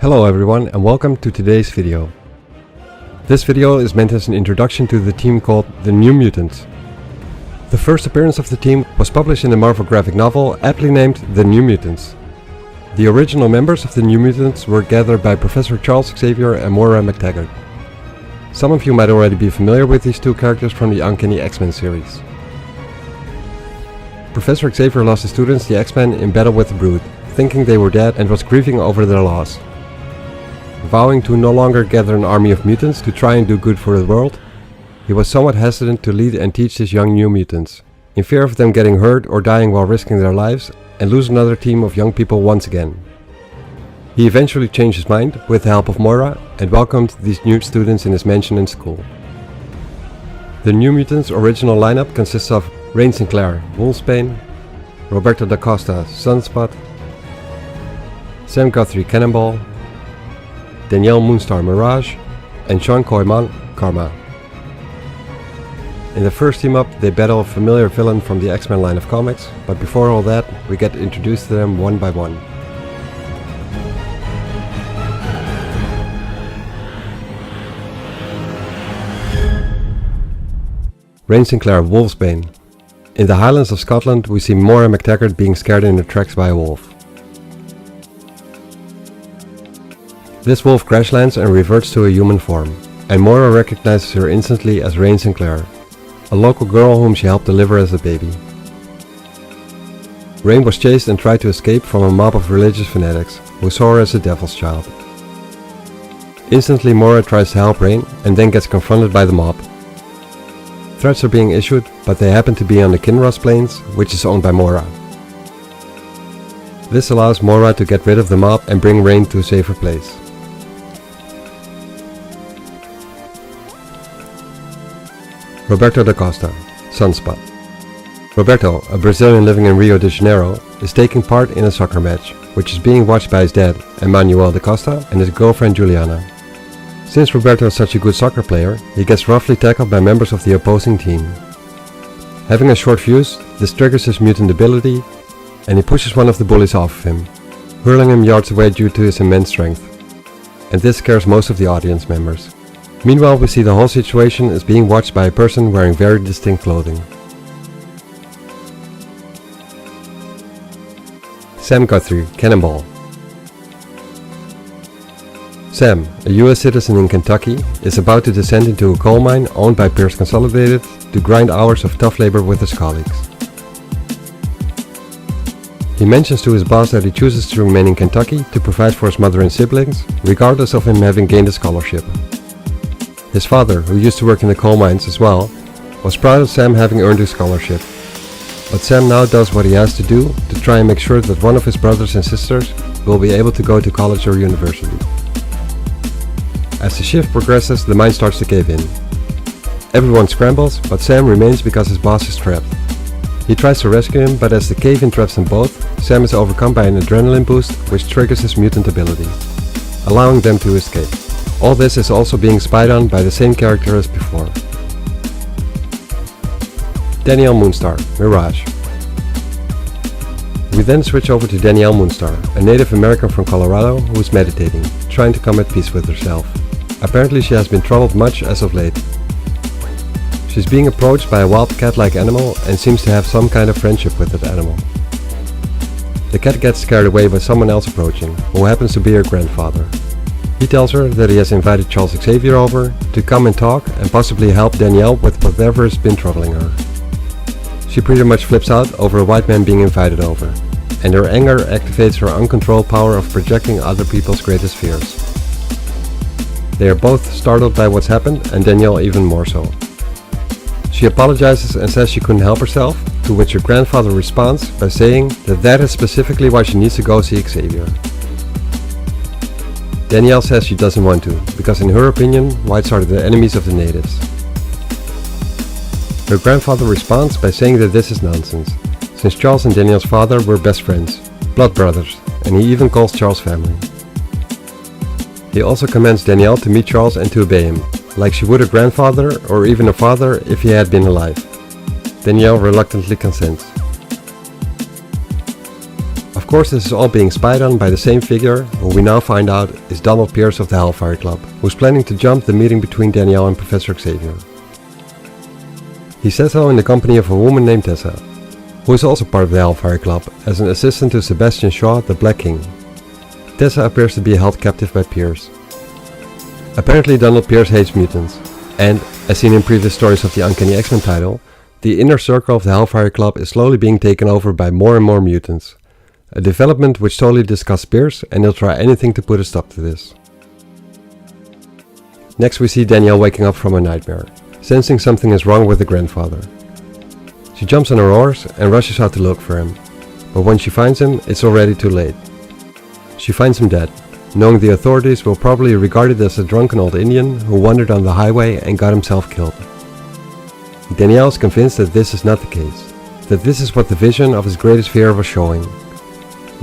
Hello everyone and welcome to today's video. This video is meant as an introduction to the team called the New Mutants. The first appearance of the team was published in the Marvel graphic novel aptly named The New Mutants. The original members of the New Mutants were gathered by Professor Charles Xavier and Moira McTaggart. Some of you might already be familiar with these two characters from the Uncanny X-Men series. Professor Xavier lost his students, the X-Men, in battle with the Brood, thinking they were dead and was grieving over their loss. Vowing to no longer gather an army of mutants to try and do good for the world, he was somewhat hesitant to lead and teach his young new mutants, in fear of them getting hurt or dying while risking their lives and lose another team of young people once again. He eventually changed his mind with the help of Moira and welcomed these new students in his mansion and school. The New Mutants' original lineup consists of Rain Sinclair, Wolfsbane, Roberto da Costa, Sunspot, Sam Guthrie, Cannonball, Danielle Moonstar, Mirage, and Sean Koyman, Karma. In the first team-up, they battle a familiar villain from the X-Men line of comics, but before all that, we get introduced to them one by one. Rain Sinclair, Wolfsbane. In the Highlands of Scotland, we see Moira McTaggart being scared in her tracks by a wolf. This wolf crash lands and reverts to a human form, and Moira recognizes her instantly as Rain Sinclair, a local girl whom she helped deliver as a baby. Rain was chased and tried to escape from a mob of religious fanatics who saw her as a devil's child. Instantly Moira tries to help Rain and then gets confronted by the mob. Threats are being issued, but they happen to be on the Kinross Plains, which is owned by Moira. This allows Moira to get rid of the mob and bring Rain to a safer place. Roberto da Costa, Sunspot. Roberto, a Brazilian living in Rio de Janeiro, is taking part in a soccer match, which is being watched by his dad, Emmanuel da Costa, and his girlfriend Juliana. Since Roberto is such a good soccer player, he gets roughly tackled by members of the opposing team. Having a short fuse, this triggers his mutant ability, and he pushes one of the bullies off of him, hurling him yards away due to his immense strength. And this scares most of the audience members. Meanwhile, we see the whole situation is being watched by a person wearing very distinct clothing. Sam Guthrie, Cannonball. Sam, a US citizen in Kentucky, is about to descend into a coal mine owned by Pierce Consolidated to grind hours of tough labor with his colleagues. He mentions to his boss that he chooses to remain in Kentucky to provide for his mother and siblings, regardless of him having gained a scholarship. His father, who used to work in the coal mines as well, was proud of Sam having earned a scholarship. But Sam now does what he has to do to try and make sure that one of his brothers and sisters will be able to go to college or university. As the shift progresses, the mine starts to cave in. Everyone scrambles, but Sam remains because his boss is trapped. He tries to rescue him, but as the cave-in traps them both, Sam is overcome by an adrenaline boost which triggers his mutant ability, allowing them to escape. All this is also being spied on by the same character as before. Danielle Moonstar, Mirage. We then switch over to Danielle Moonstar, a Native American from Colorado who is meditating, trying to come at peace with herself. Apparently she has been troubled much as of late. She's being approached by a wild cat-like animal and seems to have some kind of friendship with that animal. The cat gets scared away by someone else approaching, who happens to be her grandfather. He tells her that he has invited Charles Xavier over to come and talk and possibly help Danielle with whatever has been troubling her. She pretty much flips out over a white man being invited over, and her anger activates her uncontrolled power of projecting other people's greatest fears. They are both startled by what's happened, and Danielle even more so. She apologizes and says she couldn't help herself, to which her grandfather responds by saying that is specifically why she needs to go see Xavier. Danielle says she doesn't want to, because in her opinion, whites are the enemies of the natives. Her grandfather responds by saying that this is nonsense, since Charles and Danielle's father were best friends, blood brothers, and he even calls Charles family. He also commands Danielle to meet Charles and to obey him, like she would a grandfather or even a father if he had been alive. Danielle reluctantly consents. Of course, this is all being spied on by the same figure, who we now find out is Donald Pierce of the Hellfire Club, who's planning to jump the meeting between Danielle and Professor Xavier. He says so in the company of a woman named Tessa, who is also part of the Hellfire Club as an assistant to Sebastian Shaw, the Black King. Tessa appears to be held captive by Pierce. Apparently Donald Pierce hates mutants, and, as seen in previous stories of the Uncanny X-Men title, the inner circle of the Hellfire Club is slowly being taken over by more and more mutants. A development which totally disgusts Pierce, and he'll try anything to put a stop to this. Next we see Danielle waking up from a nightmare, sensing something is wrong with the grandfather. She jumps on her horse and rushes out to look for him, but when she finds him, it's already too late. She finds him dead, knowing the authorities will probably regard it as a drunken old Indian who wandered on the highway and got himself killed. Danielle is convinced that this is not the case, that this is what the vision of his greatest fear was showing.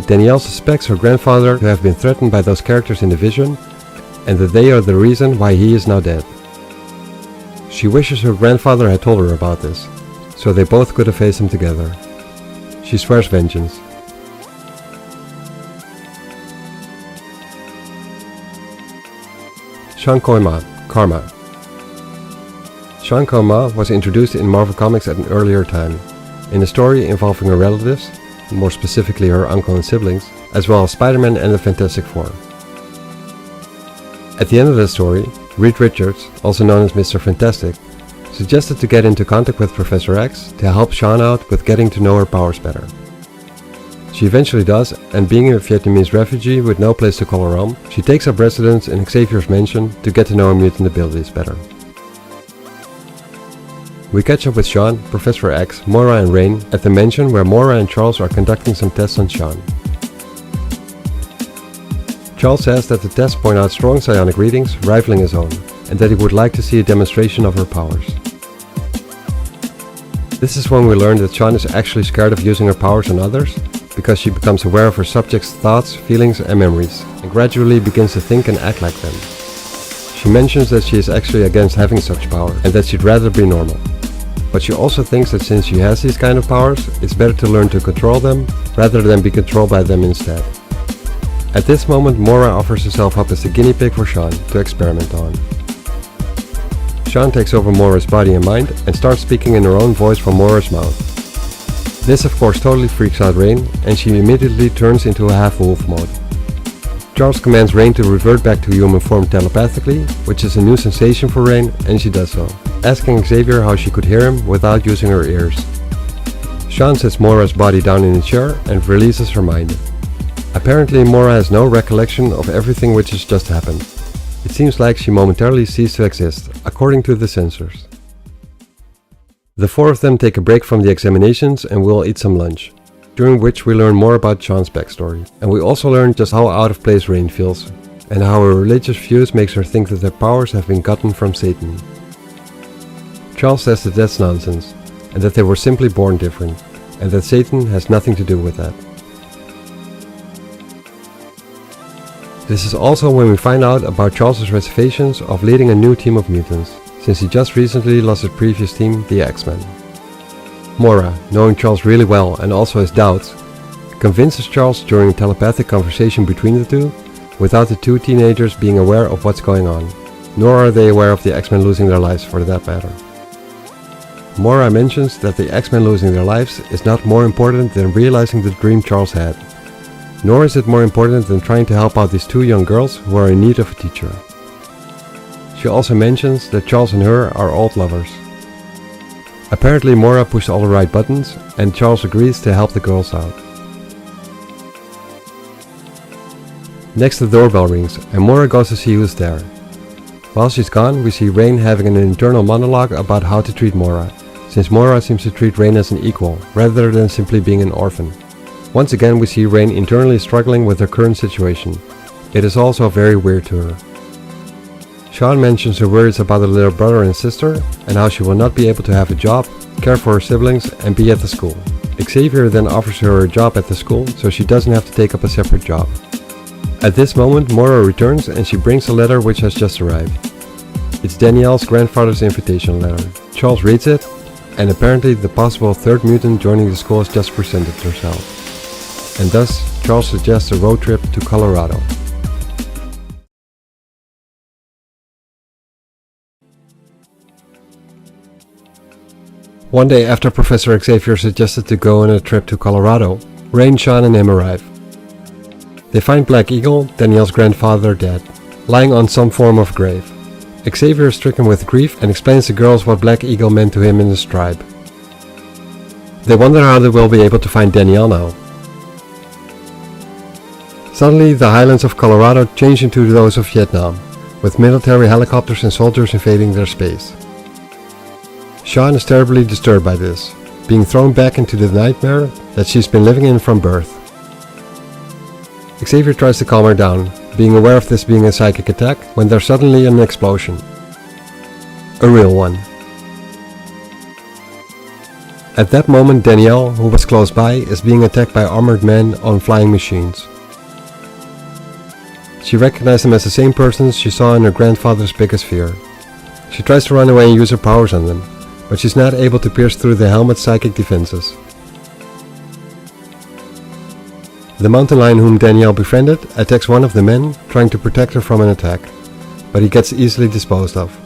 Danielle suspects her grandfather to have been threatened by those characters in the vision, and that they are the reason why he is now dead. She wishes her grandfather had told her about this, so they both could have faced him together. She swears vengeance. Sean Koima, Karma. Sean Koima was introduced in Marvel Comics at an earlier time, in a story involving her relatives, more specifically her uncle and siblings, as well as Spider-Man and the Fantastic Four. At the end of the story, Reed Richards, also known as Mr. Fantastic, suggested to get into contact with Professor X to help Sean out with getting to know her powers better. She eventually does, and being a Vietnamese refugee with no place to call her home, she takes up residence in Xavier's mansion to get to know her mutant abilities better. We catch up with Sean, Professor X, Moira and Rain at the mansion where Moira and Charles are conducting some tests on Sean. Charles says that the tests point out strong psionic readings rivaling his own, and that he would like to see a demonstration of her powers. This is when we learn that Sean is actually scared of using her powers on others, because she becomes aware of her subject's thoughts, feelings and memories, and gradually begins to think and act like them. She mentions that she is actually against having such power, and that she'd rather be normal. But she also thinks that since she has these kind of powers, it's better to learn to control them, rather than be controlled by them instead. At this moment, Moira offers herself up as the guinea pig for Sean to experiment on. Sean takes over Moira's body and mind, and starts speaking in her own voice from Moira's mouth. This of course totally freaks out Rain, and she immediately turns into a half-wolf mode. Charles commands Rain to revert back to human form telepathically, which is a new sensation for Rain, and she does so, asking Xavier how she could hear him without using her ears. Sean sets Moira's body down in a chair and releases her mind. Apparently Moira has no recollection of everything which has just happened. It seems like she momentarily ceased to exist, according to the sensors. The four of them take a break from the examinations and will eat some lunch, during which we learn more about Sean's backstory. And we also learn just how out of place Rain feels, and how her religious views makes her think that their powers have been gotten from Satan. Charles says that that's nonsense, and that they were simply born different, and that Satan has nothing to do with that. This is also when we find out about Charles' reservations of leading a new team of mutants, since he just recently lost his previous team, the X-Men. Moira, knowing Charles really well and also his doubts, convinces Charles during a telepathic conversation between the two, without the two teenagers being aware of what's going on, nor are they aware of the X-Men losing their lives for that matter. Moira mentions that the X-Men losing their lives is not more important than realizing the dream Charles had, nor is it more important than trying to help out these two young girls who are in need of a teacher. She also mentions that Charles and her are old lovers. Apparently Moira pushed all the right buttons, and Charles agrees to help the girls out. Next the doorbell rings, and Moira goes to see who's there. While she's gone, we see Rain having an internal monologue about how to treat Moira, since Moira seems to treat Rain as an equal, rather than simply being an orphan. Once again we see Rain internally struggling with her current situation. It is also very weird to her. Sean mentions her worries about her little brother and sister, and how she will not be able to have a job, care for her siblings and be at the school. Xavier then offers her a job at the school, so she doesn't have to take up a separate job. At this moment Moira returns and she brings a letter which has just arrived. It's Danielle's grandfather's invitation letter. Charles reads it, and apparently the possible third mutant joining the school has just presented herself. and thus Charles suggests a road trip to Colorado. One day after Professor Xavier suggested to go on a trip to Colorado, Rain, Sean and him arrive. They find Black Eagle, Danielle's grandfather, dead, lying on some form of grave. Xavier is stricken with grief and explains to girls what Black Eagle meant to him and his tribe. They wonder how they will be able to find Danielle now. Suddenly, the highlands of Colorado change into those of Vietnam, with military helicopters and soldiers invading their space. Sean is terribly disturbed by this, being thrown back into the nightmare that she's been living in from birth. Xavier tries to calm her down, being aware of this being a psychic attack, when there's suddenly an explosion. A real one. At that moment, Danielle, who was close by, is being attacked by armored men on flying machines. She recognized them as the same persons she saw in her grandfather's biggest fear. She tries to run away and use her powers on them, but she's not able to pierce through the helmet's psychic defenses. The mountain lion whom Danielle befriended attacks one of the men, trying to protect her from an attack, but he gets easily disposed of.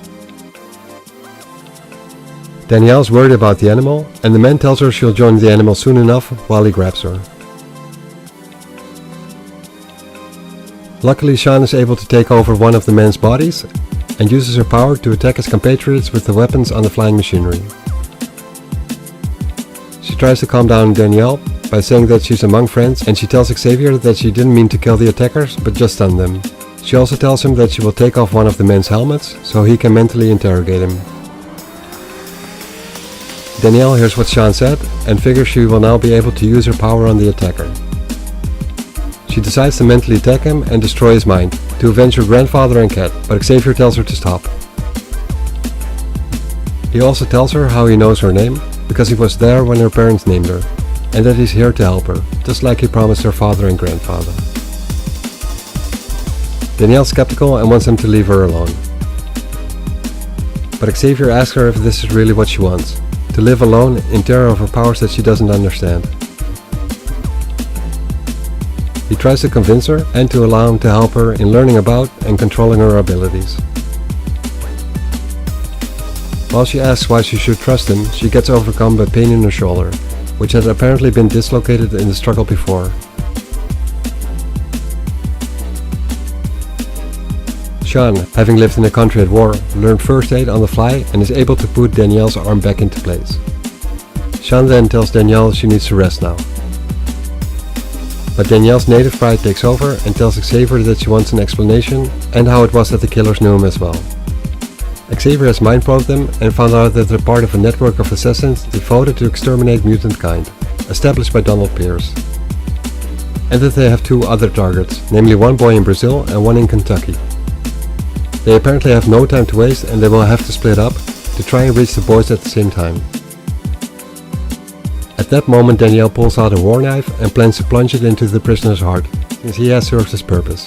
Danielle is worried about the animal, and the man tells her she'll join the animal soon enough while he grabs her. Luckily, Sean is able to take over one of the men's bodies and uses her power to attack his compatriots with the weapons on the flying machinery. She tries to calm down Danielle by saying that she's among friends, and she tells Xavier that she didn't mean to kill the attackers but just stun them. She also tells him that she will take off one of the men's helmets so he can mentally interrogate him. Danielle hears what Sean said and figures she will now be able to use her power on the attacker. She decides to mentally attack him and destroy his mind, to avenge her grandfather and cat, but Xavier tells her to stop. He also tells her how he knows her name, because he was there when her parents named her, and that he's here to help her, just like he promised her father and grandfather. Danielle's skeptical and wants him to leave her alone. But Xavier asks her if this is really what she wants, to live alone in terror of her powers that she doesn't understand. He tries to convince her and to allow him to help her in learning about and controlling her abilities. While she asks why she should trust him, she gets overcome by pain in her shoulder, which had apparently been dislocated in the struggle before. Sean, having lived in a country at war, learned first aid on the fly and is able to put Danielle's arm back into place. Sean then tells Danielle she needs to rest now. But Danielle's native pride takes over and tells Xavier that she wants an explanation and how it was that the killers knew him as well. Xavier has mind-probed them and found out that they're part of a network of assassins devoted to exterminate mutant kind, established by Donald Pierce. And that they have two other targets, namely one boy in Brazil and one in Kentucky. They apparently have no time to waste and they will have to split up to try and reach the boys at the same time. At that moment, Danielle pulls out a war knife and plans to plunge it into the prisoner's heart, since he has served his purpose.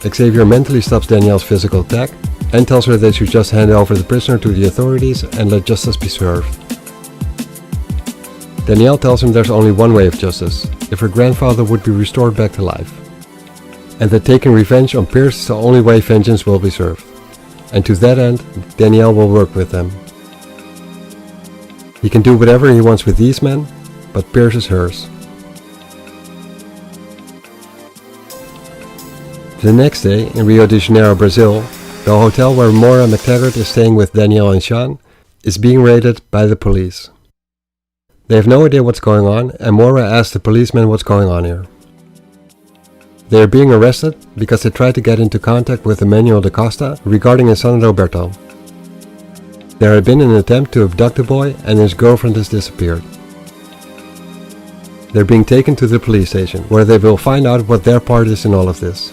Xavier mentally stops Danielle's physical attack and tells her they should just hand over the prisoner to the authorities and let justice be served. Danielle tells him there's only one way of justice, if her grandfather would be restored back to life, and that taking revenge on Pierce is the only way vengeance will be served. And to that end, Danielle will work with them. He can do whatever he wants with these men, but Pierce is hers. The next day, in Rio de Janeiro, Brazil, the hotel where Maura McTaggart is staying with Danielle and Sean is being raided by the police. They have no idea what's going on, and Maura asks the policemen what's going on here. They are being arrested because they tried to get into contact with Emmanuel da Costa regarding his son Roberto. There had been an attempt to abduct the boy and his girlfriend has disappeared. They're being taken to the police station, where they will find out what their part is in all of this.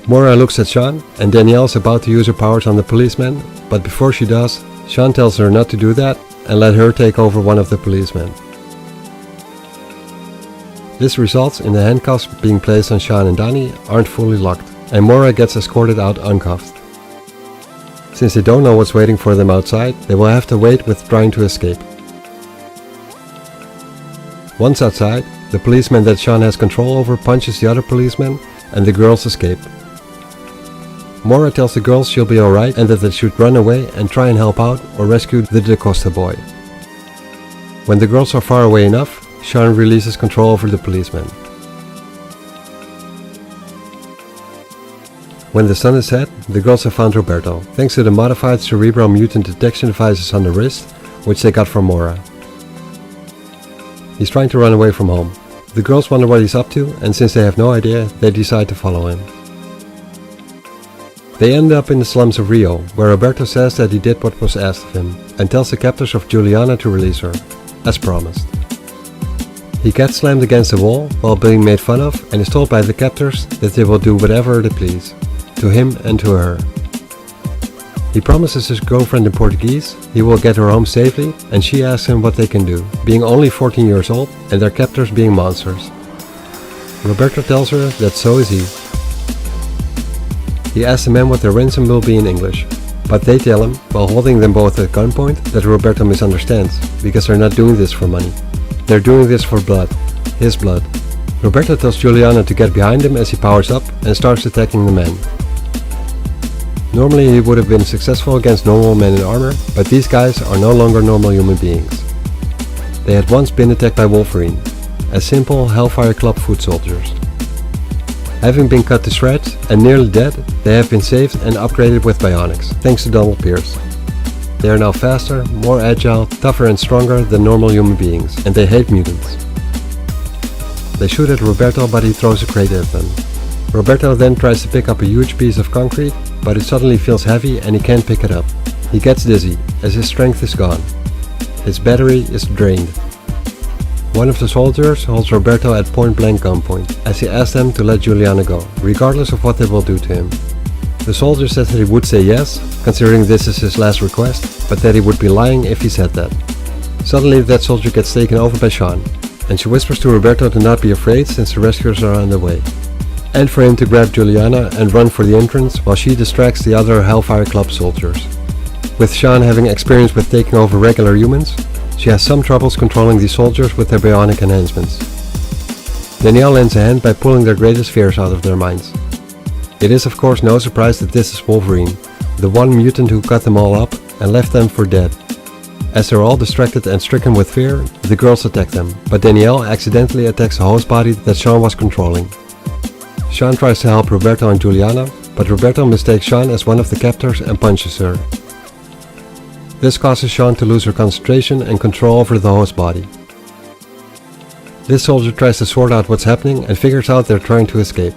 Maura looks at Sean, and Danielle is about to use her powers on the policeman, but before she does, Sean tells her not to do that and let her take over one of the policemen. This results in the handcuffs being placed on Sean and Danny aren't fully locked, and Maura gets escorted out uncuffed. Since they don't know what's waiting for them outside, they will have to wait with trying to escape. Once outside, the policeman that Sean has control over punches the other policeman and the girls escape. Moira tells the girls she'll be alright and that they should run away and try and help out or rescue the Da Costa boy. When the girls are far away enough, Sean releases control over the policeman. When the sun is set, the girls have found Roberto, thanks to the modified cerebral mutant detection devices on the wrist, which they got from Moira. He's trying to run away from home. The girls wonder what he's up to, and since they have no idea, they decide to follow him. They end up in the slums of Rio, where Roberto says that he did what was asked of him, and tells the captors of Juliana to release her, as promised. He gets slammed against the wall while being made fun of and is told by the captors that they will do whatever they please, to him and to her. He promises his girlfriend in Portuguese he will get her home safely, and she asks him what they can do, being only 14 years old and their captors being monsters. Roberto tells her that so is he. He asks the men what their ransom will be in English, but they tell him, while holding them both at gunpoint, that Roberto misunderstands, because they're not doing this for money. They're doing this for blood, his blood. Roberto tells Juliana to get behind him as he powers up and starts attacking the men. Normally he would have been successful against normal men in armor, but these guys are no longer normal human beings. They had once been attacked by Wolverine, as simple Hellfire Club foot soldiers. Having been cut to shreds and nearly dead, they have been saved and upgraded with bionics, thanks to Donald Pierce. They are now faster, more agile, tougher and stronger than normal human beings, and they hate mutants. They shoot at Roberto, but he throws a crate at them. Roberto then tries to pick up a huge piece of concrete, but it suddenly feels heavy and he can't pick it up. He gets dizzy, as his strength is gone. His battery is drained. One of the soldiers holds Roberto at point-blank gunpoint, as he asks them to let Juliana go, regardless of what they will do to him. The soldier says that he would say yes, considering this is his last request, but that he would be lying if he said that. Suddenly that soldier gets taken over by Sean, and she whispers to Roberto to not be afraid since the rescuers are on the way, and for him to grab Juliana and run for the entrance while she distracts the other Hellfire Club soldiers. With Sean having experience with taking over regular humans, she has some troubles controlling these soldiers with their bionic enhancements. Danielle lends a hand by pulling their greatest fears out of their minds. It is of course no surprise that this is Wolverine, the one mutant who cut them all up and left them for dead. As they're all distracted and stricken with fear, the girls attack them, but Danielle accidentally attacks the host body that Sean was controlling. Sean tries to help Roberto and Juliana, but Roberto mistakes Sean as one of the captors and punches her. This causes Sean to lose her concentration and control over the host body. This soldier tries to sort out what's happening and figures out they're trying to escape.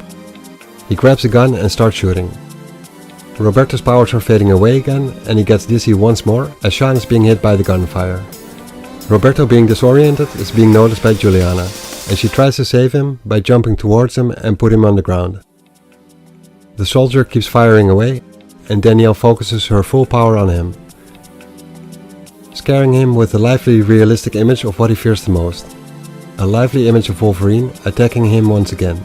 He grabs a gun and starts shooting. Roberto's powers are fading away again and he gets dizzy once more as Sean is being hit by the gunfire. Roberto, being disoriented, is being noticed by Juliana, and she tries to save him by jumping towards him and put him on the ground. The soldier keeps firing away and Danielle focuses her full power on him, scaring him with a lively, realistic image of what he fears the most. A lively image of Wolverine attacking him once again.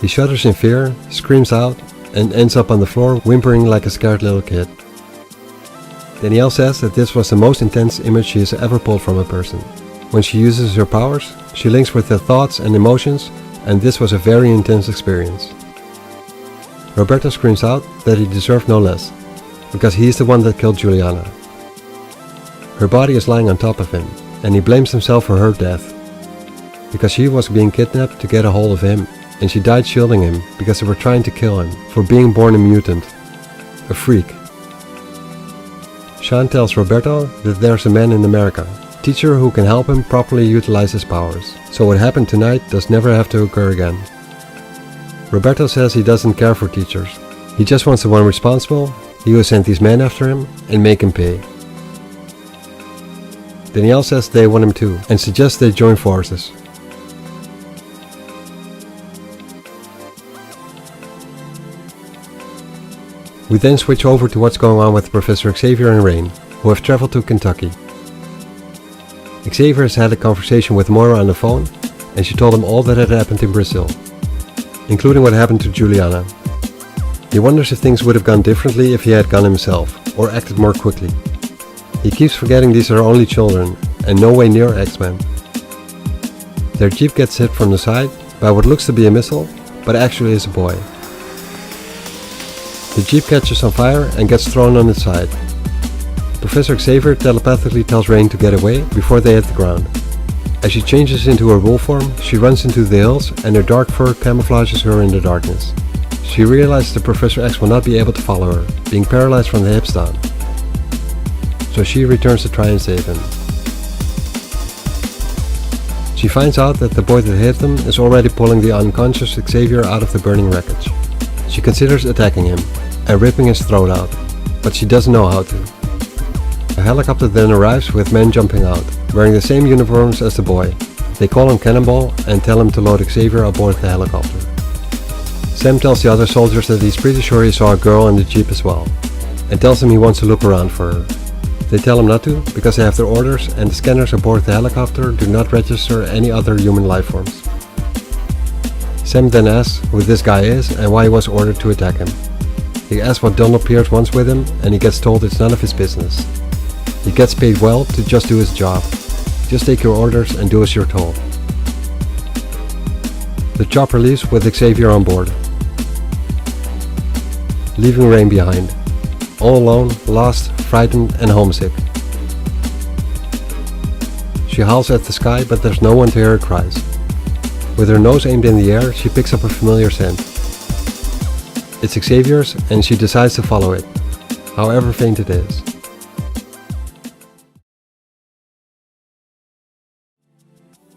He shudders in fear, screams out, and ends up on the floor whimpering like a scared little kid. Danielle says that this was the most intense image she has ever pulled from a person. When she uses her powers, she links with their thoughts and emotions, and this was a very intense experience. Roberto screams out that he deserved no less, because he is the one that killed Juliana. Her body is lying on top of him, and he blames himself for her death, because she was being kidnapped to get a hold of him, and she died shielding him because they were trying to kill him for being born a mutant, a freak. Sean tells Roberto that there's a man in America, a teacher who can help him properly utilize his powers, so what happened tonight does never have to occur again. Roberto says he doesn't care for teachers, he just wants the one responsible, he who sent these men after him, and make him pay. Danielle says they want him too, and suggests they join forces. We then switch over to what's going on with Professor Xavier and Rain, who have traveled to Kentucky. Xavier has had a conversation with Moira on the phone, and she told him all that had happened in Brazil, including what happened to Juliana. He wonders if things would have gone differently if he had gone himself, or acted more quickly. He keeps forgetting these are only children, and no way near X-Men. Their jeep gets hit from the side by what looks to be a missile, but actually is a boy. The jeep catches on fire and gets thrown on its side. Professor Xavier telepathically tells Rain to get away before they hit the ground. As she changes into her wolf form, she runs into the hills and her dark fur camouflages her in the darkness. She realizes that Professor X will not be able to follow her, being paralyzed from the hips down. So she returns to try and save him. She finds out that the boy that hit them is already pulling the unconscious Xavier out of the burning wreckage. She considers attacking him and ripping his throat out, but she doesn't know how to. A helicopter then arrives with men jumping out, wearing the same uniforms as the boy. They call him Cannonball and tell him to load Xavier aboard the helicopter. Sam tells the other soldiers that he's pretty sure he saw a girl in the jeep as well, and tells them he wants to look around for her. They tell him not to, because they have their orders and the scanners aboard the helicopter do not register any other human life forms. Sam then asks who this guy is and why he was ordered to attack him. He asks what Donald Pierce wants with him, and he gets told it's none of his business. He gets paid well to just do his job. Just take your orders and do as you're told. The chopper leaves with Xavier on board, leaving Rain behind, all alone, lost, frightened and homesick. She howls at the sky, but there's no one to hear her cries. With her nose aimed in the air, she picks up a familiar scent. It's Xavier's, and she decides to follow it, however faint it is.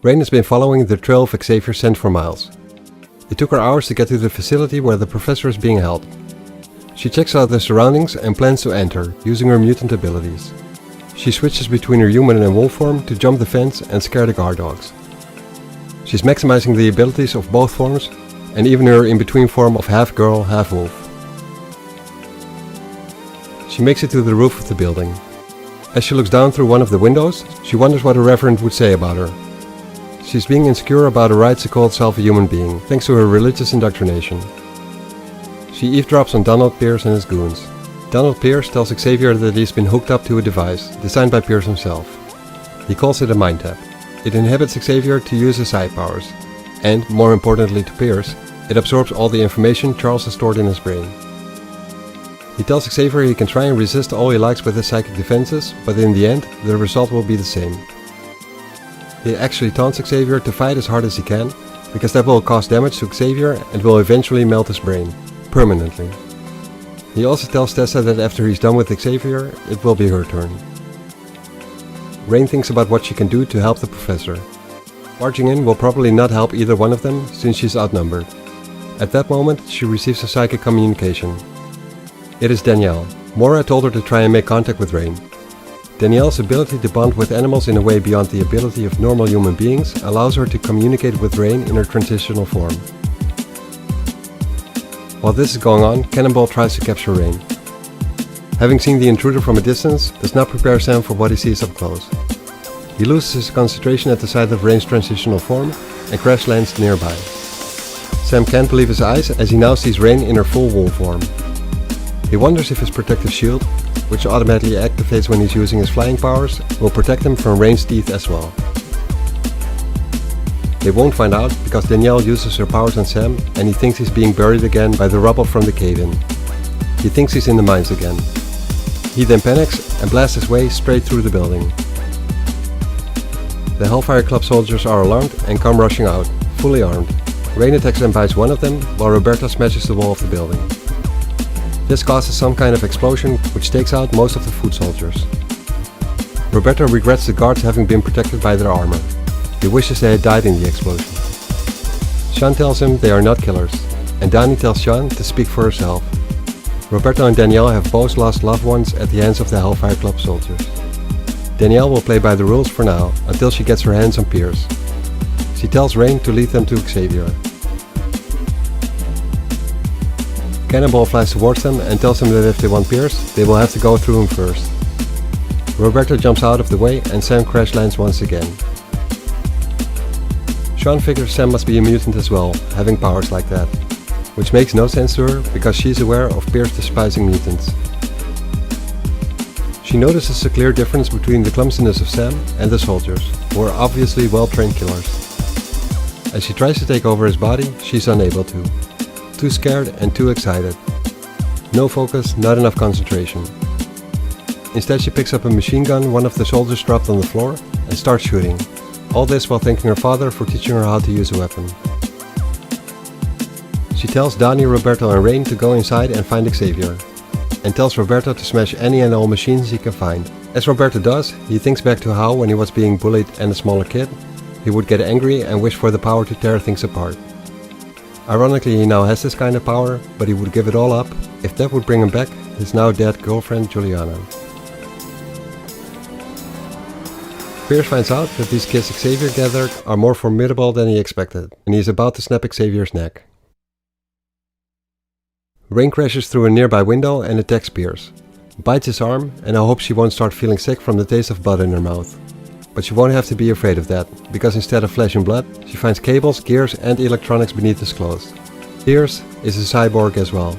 Rain has been following the trail of Xavier's scent for miles. It took her hours to get to the facility where the professor is being held. She checks out the surroundings and plans to enter, using her mutant abilities. She switches between her human and wolf form to jump the fence and scare the guard dogs. She's maximizing the abilities of both forms, and even her in-between form of half girl, half wolf. She makes it to the roof of the building. As she looks down through one of the windows, she wonders what her reverend would say about her. She's being insecure about her rights to call herself a human being, thanks to her religious indoctrination. She eavesdrops on Donald Pierce and his goons. Donald Pierce tells Xavier that he's been hooked up to a device, designed by Pierce himself. He calls it a mind tap. It inhibits Xavier to use his psi powers, and, more importantly to Pierce, it absorbs all the information Charles has stored in his brain. He tells Xavier he can try and resist all he likes with his psychic defenses, but in the end, the result will be the same. He actually taunts Xavier to fight as hard as he can, because that will cause damage to Xavier and will eventually melt his brain, permanently. He also tells Tessa that after he's done with Xavier, it will be her turn. Rain thinks about what she can do to help the professor. Barging in will probably not help either one of them, since she's outnumbered. At that moment, she receives a psychic communication. It is Danielle. Mora told her to try and make contact with Rain. Danielle's ability to bond with animals in a way beyond the ability of normal human beings allows her to communicate with Rain in her transitional form. While this is going on, Cannonball tries to capture Rain. Having seen the intruder from a distance does not prepare Sam for what he sees up close. He loses his concentration at the sight of Rain's transitional form and crash lands nearby. Sam can't believe his eyes as he now sees Rain in her full wolf form. He wonders if his protective shield, which automatically activates when he's using his flying powers, will protect him from Rain's teeth as well. They won't find out because Danielle uses her powers on Sam and he thinks he's being buried again by the rubble from the cave-in. He thinks he's in the mines again. He then panics and blasts his way straight through the building. The Hellfire Club soldiers are alarmed and come rushing out, fully armed. Rain attacks and bites one of them, while Roberta smashes the wall of the building. This causes some kind of explosion which takes out most of the foot soldiers. Roberta regrets the guards having been protected by their armor. He wishes they had died in the explosion. Sean tells him they are not killers, and Dani tells Sean to speak for herself. Roberta and Danielle have both lost loved ones at the hands of the Hellfire Club soldiers. Danielle will play by the rules for now, until she gets her hands on Pierce. She tells Rain to lead them to Xavier. Cannonball flies towards them and tells them that if they want Pierce, they will have to go through him first. Roberta jumps out of the way and Sam crash lands once again. Sean figures Sam must be a mutant as well, having powers like that, which makes no sense to her because she's aware of Pierce despising mutants. She notices a clear difference between the clumsiness of Sam and the soldiers, who are obviously well-trained killers. As she tries to take over his body, she's unable to. Too scared and too excited. No focus, not enough concentration. Instead, she picks up a machine gun one of the soldiers dropped on the floor and starts shooting. All this while thanking her father for teaching her how to use a weapon. She tells Donnie, Roberto and Rain to go inside and find Xavier, and tells Roberto to smash any and all machines he can find. As Roberto does, he thinks back to how, when he was being bullied and a smaller kid, he would get angry and wish for the power to tear things apart. Ironically, he now has this kind of power, but he would give it all up if that would bring him back his now dead girlfriend Juliana. Pierce finds out that these kids Xavier gathered are more formidable than he expected, and he is about to snap Xavier's neck. Rain crashes through a nearby window and attacks Pierce, bites his arm, and I hope she won't start feeling sick from the taste of blood in her mouth. But she won't have to be afraid of that, because instead of flesh and blood, she finds cables, gears and electronics beneath his clothes. Pierce is a cyborg as well.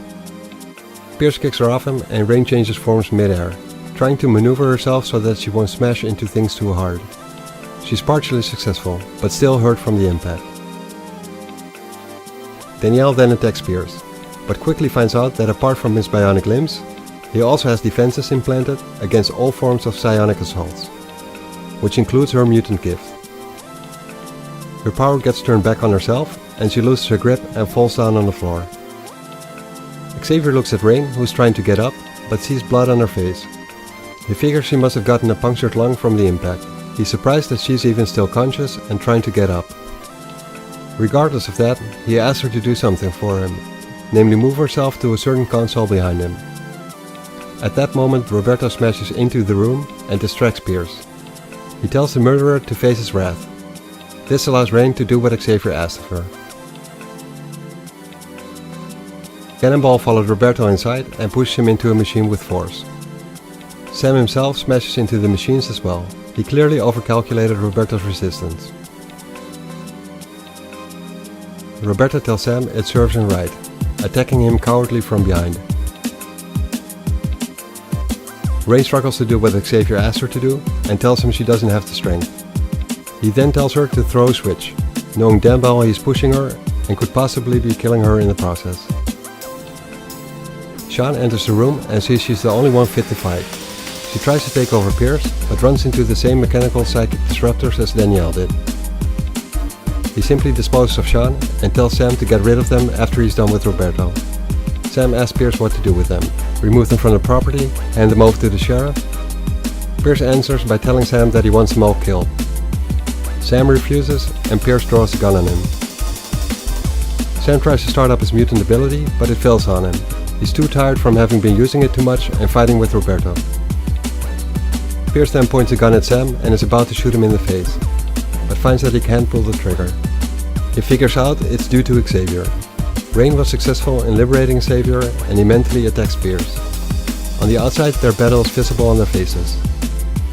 Pierce kicks her off him and Rain changes forms mid-air, trying to maneuver herself so that she won't smash into things too hard. She's partially successful, but still hurt from the impact. Danielle then attacks Pierce, but quickly finds out that apart from his bionic limbs, he also has defenses implanted against all forms of psionic assaults, which includes her mutant gift. Her power gets turned back on herself, and she loses her grip and falls down on the floor. Xavier looks at Rain, who's trying to get up, but sees blood on her face. He figures she must have gotten a punctured lung from the impact. He's surprised that she's even still conscious and trying to get up. Regardless of that, he asks her to do something for him, namely move herself to a certain console behind him. At that moment, Roberto smashes into the room and distracts Pierce. He tells the murderer to face his wrath. This allows Rain to do what Xavier asked of her. Cannonball followed Roberto inside and pushed him into a machine with force. Sam himself smashes into the machines as well. He clearly overcalculated Roberto's resistance. Roberto tells Sam it serves him right, attacking him cowardly from behind. Rain struggles to do what Xavier asked her to do and tells him she doesn't have the strength. He then tells her to throw a switch, knowing damn well he's pushing her and could possibly be killing her in the process. Sean enters the room and sees she's the only one fit to fight. She tries to take over Pierce, but runs into the same mechanical psychic disruptors as Danielle did. He simply disposes of Sean and tells Sam to get rid of them after he's done with Roberto. Sam asks Pierce what to do with them. Remove them from the property, hand them over to the sheriff. Pierce answers by telling Sam that he wants them all killed. Sam refuses and Pierce draws a gun on him. Sam tries to start up his mutant ability, but it fails on him. He's too tired from having been using it too much and fighting with Roberto. Pierce then points a gun at Sam and is about to shoot him in the face, but finds that he can't pull the trigger. He figures out it's due to Xavier. Rain was successful in liberating Xavier and he mentally attacks Pierce. On the outside, their battle is visible on their faces.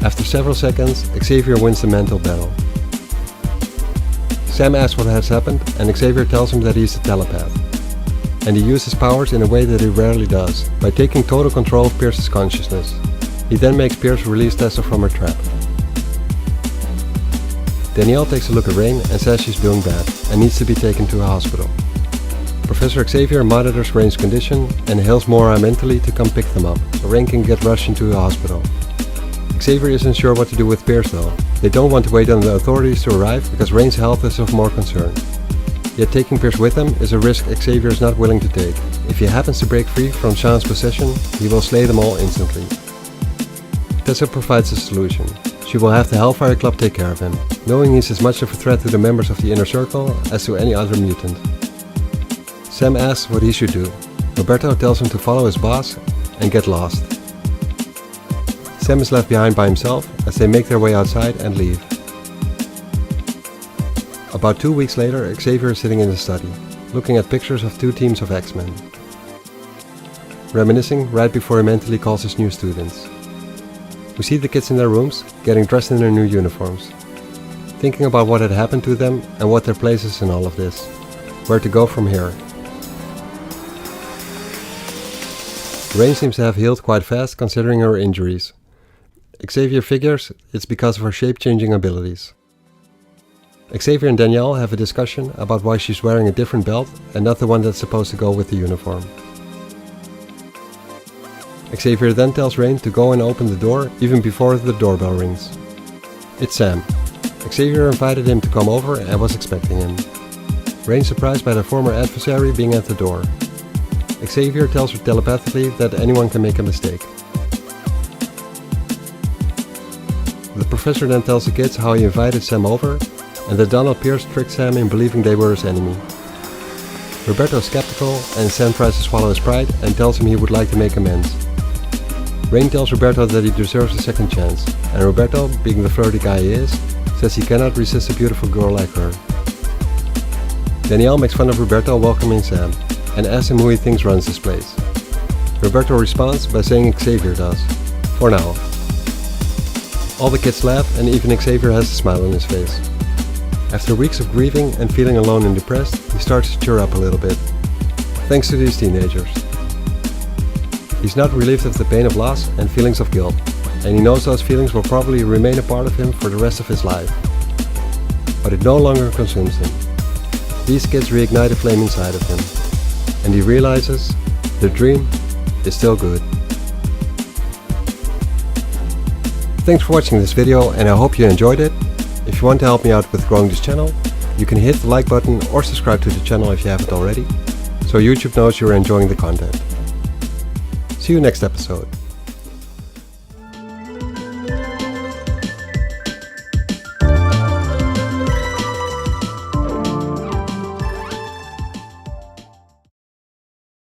After several seconds, Xavier wins the mental battle. Sam asks what has happened and Xavier tells him that he's a telepath. And he uses powers in a way that he rarely does, by taking total control of Pierce's consciousness. He then makes Pierce release Tessa from her trap. Danielle takes a look at Rain and says she's doing bad and needs to be taken to a hospital. Professor Xavier monitors Rain's condition and hails Mora mentally to come pick them up, so Rain can get rushed into a hospital. Xavier isn't sure what to do with Pierce though. They don't want to wait on the authorities to arrive because Rain's health is of more concern. Yet taking Pierce with him is a risk Xavier is not willing to take. If he happens to break free from Sean's possession, he will slay them all instantly. Tessa provides a solution. She will have the Hellfire Club take care of him, knowing he's as much of a threat to the members of the Inner Circle as to any other mutant. Sam asks what he should do. Roberto tells him to follow his boss and get lost. Sam is left behind by himself as they make their way outside and leave. About 2 weeks later, Xavier is sitting in his study, looking at pictures of 2 teams of X-Men. Reminiscing right before he mentally calls his new students. We see the kids in their rooms, getting dressed in their new uniforms, thinking about what had happened to them and what their place is in all of this, where to go from here. Rain seems to have healed quite fast considering her injuries. Xavier figures it's because of her shape-changing abilities. Xavier and Danielle have a discussion about why she's wearing a different belt and not the one that's supposed to go with the uniform. Xavier then tells Rain to go and open the door even before the doorbell rings. It's Sam. Xavier invited him to come over and was expecting him. Rain's surprised by their former adversary being at the door. Xavier tells her telepathically that anyone can make a mistake. The professor then tells the kids how he invited Sam over and that Donald Pierce tricked Sam in believing they were his enemy. Roberto's skeptical and Sam tries to swallow his pride and tells him he would like to make amends. Rain tells Roberto that he deserves a second chance, and Roberto, being the flirty guy he is, says he cannot resist a beautiful girl like her. Danielle makes fun of Roberto welcoming Sam and asks him who he thinks runs this place. Roberto responds by saying Xavier does, for now. All the kids laugh and even Xavier has a smile on his face. After weeks of grieving and feeling alone and depressed, he starts to cheer up a little bit, thanks to these teenagers. He's not relieved of the pain of loss and feelings of guilt, and he knows those feelings will probably remain a part of him for the rest of his life. But it no longer consumes him. These kids reignite a flame inside of him, and he realizes the dream is still good. Thanks for watching this video, and I hope you enjoyed it. If you want to help me out with growing this channel, you can hit the like button or subscribe to the channel if you haven't already, so YouTube knows you're enjoying the content. See you next episode.